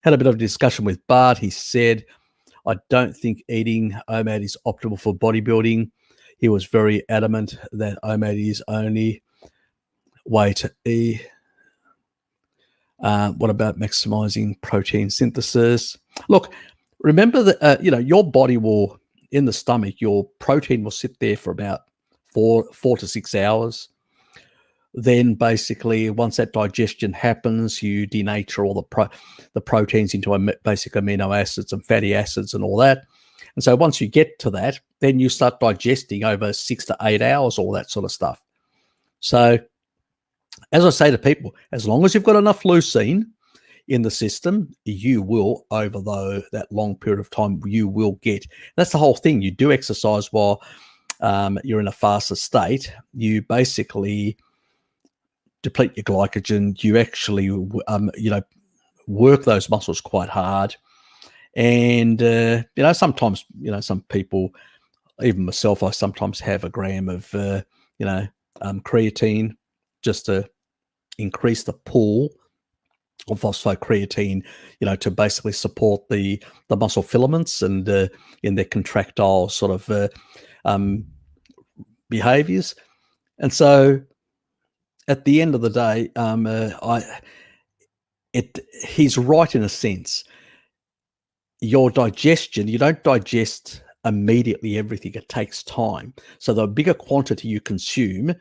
Had a bit of a discussion with Bart. He said, I don't think eating OMAD is optimal for bodybuilding. He was very adamant that OMAD is only way to eat. What about maximizing protein synthesis? Look, remember that your body will, in the stomach, your protein will sit there for about four to 6 hours. Then basically, once that digestion happens, you denature all the proteins into basic amino acids and fatty acids and all that. And so once you get to that, then you start digesting over 6 to 8 hours, all that sort of stuff. So as I say to people, as long as you've got enough leucine in the system, you will, over that long period of time, you will get. That's the whole thing. You do exercise while you're in a faster state. You basically deplete your glycogen. You actually, work those muscles quite hard. And, sometimes, some people, even myself, I sometimes have a gram of, creatine just to increase the pool of phosphocreatine, to basically support the muscle filaments and in their contractile sort of behaviors. And so at the end of the day, he's right in a sense. Your digestion, you don't digest immediately everything. It takes time. So the bigger quantity you consume,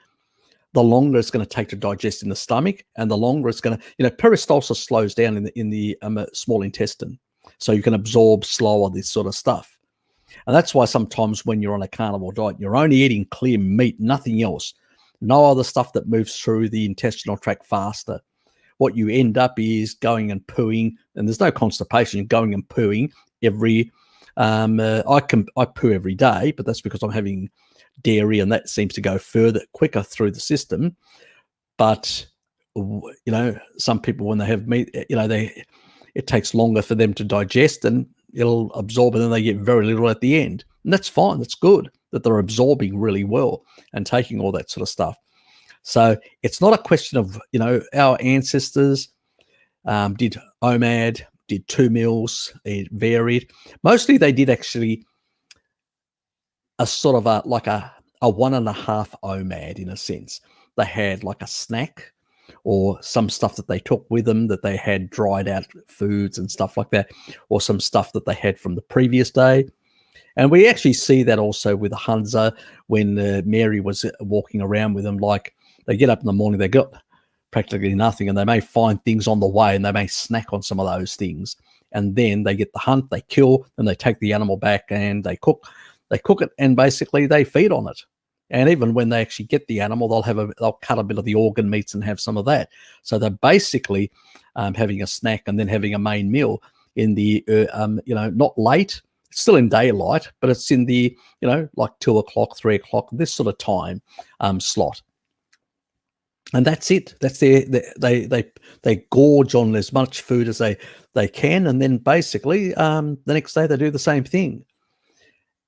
the longer it's going to take to digest in the stomach, and the longer it's going to, peristalsis slows down in the small intestine, so you can absorb slower this sort of stuff. And that's why sometimes when you're on a carnivore diet, you're only eating clear meat, nothing else, no other stuff that moves through the intestinal tract faster. What you end up is going and pooing, and there's no constipation, going and pooing every. I poo every day, but that's because I'm having dairy, and that seems to go quicker through the system. But some people, when they have meat, it takes longer for them to digest, and it'll absorb, and then they get very little at the end. And that's fine. That's good that they're absorbing really well and taking all that sort of stuff. So it's not a question of, our ancestors did OMAD, did 2 meals, it varied. Mostly they did actually a sort of a 1.5 OMAD in a sense. They had like a snack or some stuff that they took with them, that they had dried out foods and stuff like that, or some stuff that they had from the previous day. And we actually see that also with Hansa when Mary was walking around with them. Like, they get up in the morning, they got practically nothing, and they may find things on the way, and they may snack on some of those things. And then they get the hunt, they kill, and they take the animal back and they cook it, and basically they feed on it. And even when they actually get the animal, they'll cut a bit of the organ meats and have some of that. So they're basically having a snack and then having a main meal in the not late. It's still in daylight, but it's in the like 2 o'clock, 3 o'clock, this sort of time slot. And that's it. That's they gorge on as much food as they can, and then basically the next day they do the same thing.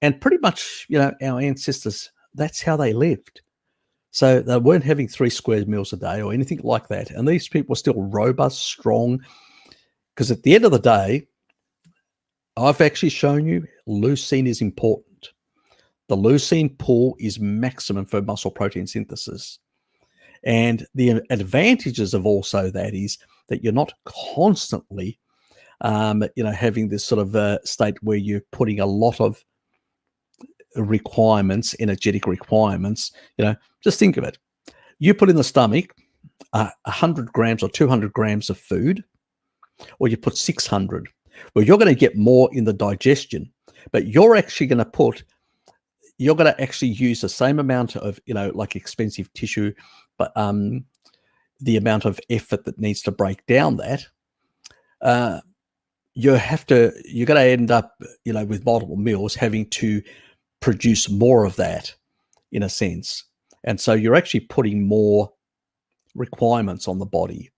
And pretty much, our ancestors, that's how they lived. So they weren't having 3 square meals a day or anything like that. And these people were still robust, strong, because at the end of the day, I've actually shown you leucine is important. The leucine pool is maximum for muscle protein synthesis. And the advantages of also that is that you're not constantly, having this sort of state where you're putting a lot of requirements, energetic requirements. Just think of it. You put in the stomach 100 grams or 200 grams of food, or you put 600. Well, you're going to get more in the digestion, but you're actually going to actually use the same amount of, like expensive tissue, but the amount of effort that needs to break down that, you're going to end up, with multiple meals having to produce more of that in a sense. And so you're actually putting more requirements on the body.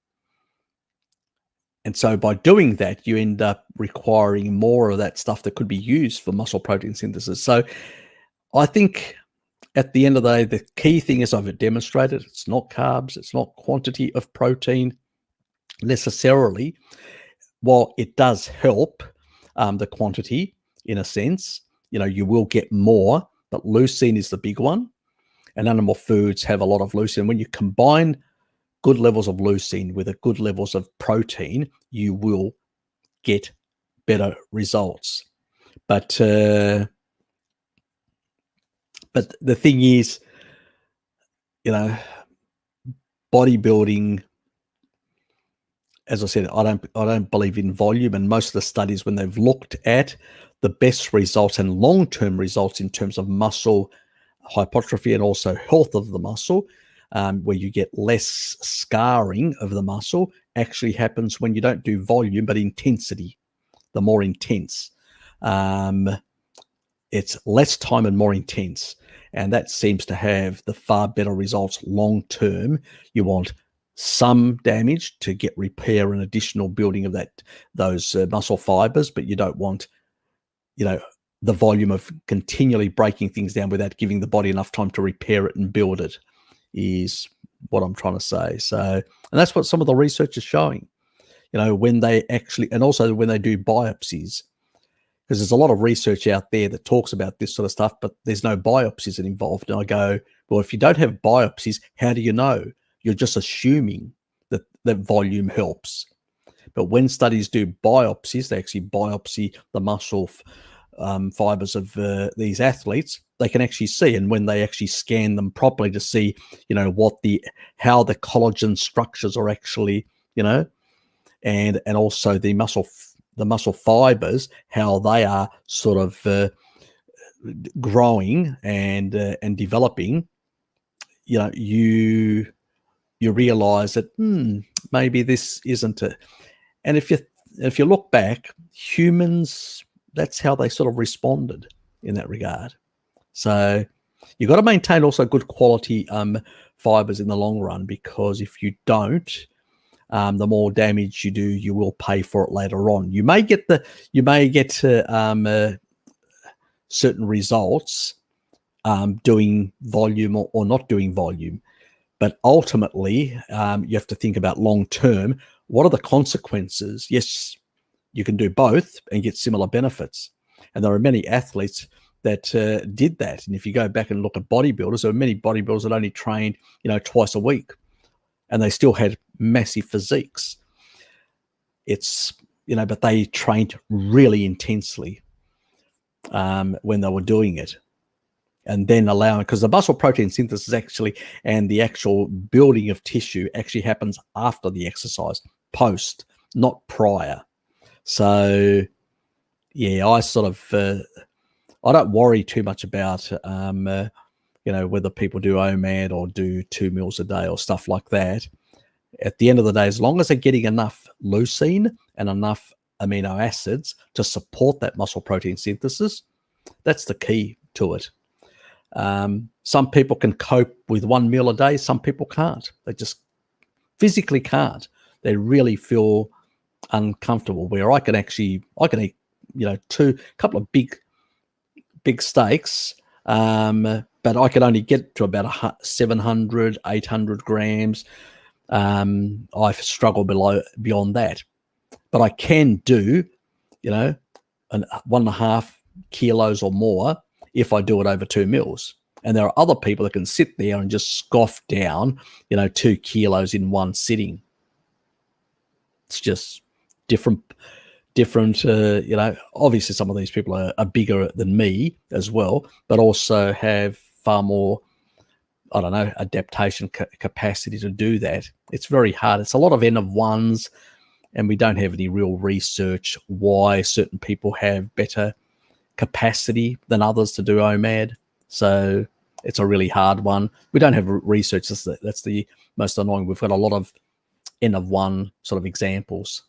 And so by doing that, you end up requiring more of that stuff that could be used for muscle protein synthesis. So I think at the end of the day, the key thing is I've demonstrated it's not carbs, it's not quantity of protein necessarily. while it does help the quantity in a sense, you will get more, but leucine is the big one. And animal foods have a lot of leucine. When you combine good levels of leucine with a good levels of protein, you will get better results. But the thing is, bodybuilding, as I said, I don't believe in volume, and most of the studies, when they've looked at the best results and long-term results in terms of muscle hypertrophy and also health of the muscle, where you get less scarring of the muscle, actually happens when you don't do volume but intensity. The more intense, it's less time and more intense, and that seems to have the far better results long term. You want some damage to get repair and additional building of those muscle fibers, but you don't want the volume of continually breaking things down without giving the body enough time to repair it and build it, is what I'm trying to say. So, and that's what some of the research is showing, when they actually, and also when they do biopsies, because there's a lot of research out there that talks about this sort of stuff, but there's no biopsies involved. And I go, well, if you don't have biopsies, how do you know? You're just assuming that volume helps. But when studies do biopsies, they actually biopsy the muscle fibers of these athletes. They can actually see, and when they actually scan them properly to see, how the collagen structures are actually, and also the muscle fibers, how they are sort of growing and developing. You realize that maybe this isn't it. And if you look back, humans, that's how they sort of responded in that regard. So you've got to maintain also good quality fibers in the long run, because if you don't, the more damage you do, you will pay for it later on. You may get certain results doing volume or not doing volume, but ultimately you have to think about long term. What are the consequences? Yes, you can do both and get similar benefits. And there are many athletes that did that. And if you go back and look at bodybuilders, there are many bodybuilders that only trained, twice a week, and they still had massive physiques. It's, but they trained really intensely when they were doing it. And then allowing, because the muscle protein synthesis actually, and the actual building of tissue actually happens after the exercise, post, not prior. So, yeah, I sort of, I don't worry too much about, whether people do OMAD or do 2 meals a day or stuff like that. At the end of the day, as long as they're getting enough leucine and enough amino acids to support that muscle protein synthesis, that's the key to it. Some people can cope with 1 meal a day. Some people can't. They just physically can't. They really feel uncomfortable, where I can eat, couple of big steaks, but I can only get to about 700, 800 grams. I struggle beyond that, but I can do, 1.5 kilos or more if I do it over 2 meals. And there are other people that can sit there and just scoff down, 2 kilos in one sitting. It's just different, obviously some of these people are bigger than me as well, but also have far more, adaptation capacity to do that. It's very hard. It's a lot of N of ones, and we don't have any real research why certain people have better capacity than others to do OMAD. So it's a really hard one. We don't have research. That's the most annoying. We've got a lot of N of one sort of examples.